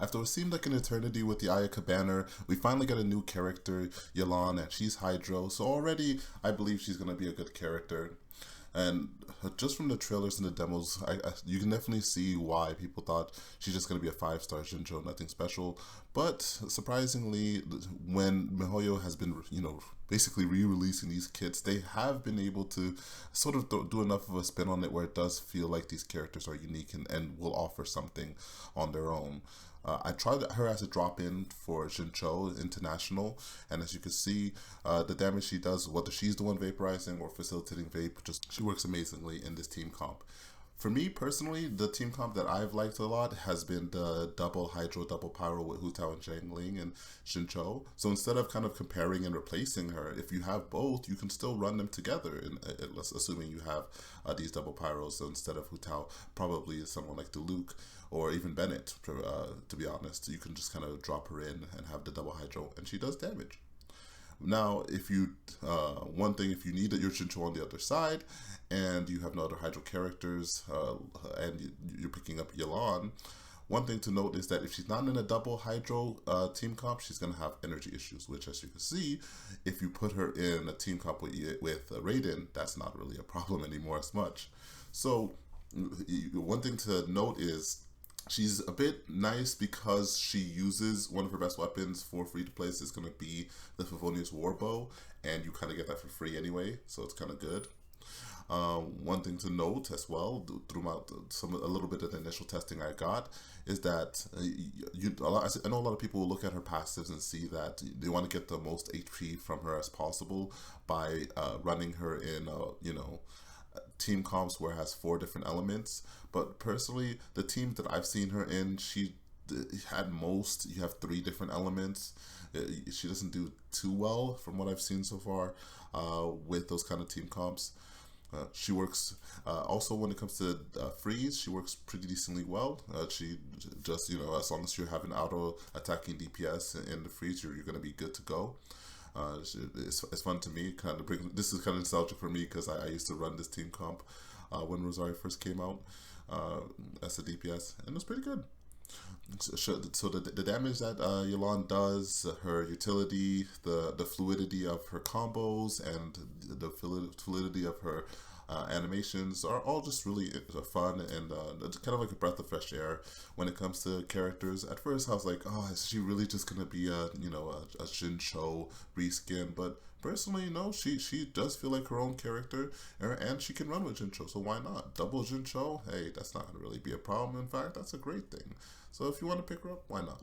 After what seemed like an eternity with the Ayaka banner, we finally get a new character, Yelan, and she's Hydro, so already I believe she's going to be a good character. And just from the trailers and the demos, you can definitely see why people thought she's just going to be a 5-star Shinjo, nothing special. But surprisingly, when MiHoYo has been, basically re-releasing these kits, they have been able to sort of do enough of a spin on it where it does feel like these characters are unique and will offer something on their own. I tried her as a drop-in for Shincho International, and as you can see, the damage she does, whether she's the one vaporizing or facilitating vape, she works amazingly in this team comp. For me personally, the team comp that I've liked a lot has been the double Hydro, double Pyro with Hu Tao and Zhang Ling and Shincho. So instead of kind of comparing and replacing her, if you have both, you can still run them together, assuming you have these double Pyros. So instead of Hu Tao, probably someone like Luke or even Bennett, to be honest. You can just kind of drop her in and have the double Hydro, and she does damage. Now, if you, one thing, if you need your Shincho on the other side, and you have no other Hydro characters, and you're picking up Yelan, one thing to note is that if she's not in a double Hydro team comp, she's going to have energy issues, which, as you can see, if you put her in a team comp with Raiden, that's not really a problem anymore as much. So, one thing to note is, she's a bit nice because she uses one of her best weapons for free to play. Is going to be the Favonius Warbow, and you kind of get that for free anyway, so it's kind of good. One thing to note as well, throughout a little bit of the initial testing I got, is that I know a lot of people will look at her passives and see that they want to get the most HP from her as possible by running her in, team comps where it has 4 different elements. But personally, the teams that I've seen her in, at most you have 3 different elements. She doesn't do too well from what I've seen so far with those kind of team comps. She works also when it comes to freeze. She works pretty decently well. She just, as long as you have an auto attacking DPS in the freeze, you're going to be good to go. It's fun to me. This is kind of nostalgic for me because I used to run this team comp when Rosario first came out as a DPS, and it was pretty good. So the damage that Yelan does, her utility, the fluidity of her combos, and the fluidity of her animations are all just really fun and kind of like a breath of fresh air when it comes to characters. At first I was like, oh, is she really just gonna be a Shincho reskin? But personally, no, she does feel like her own character, and she can run with Shincho, so why not? Double Shincho, hey, that's not gonna really be a problem. In fact, that's a great thing. So if you want to pick her up, why not?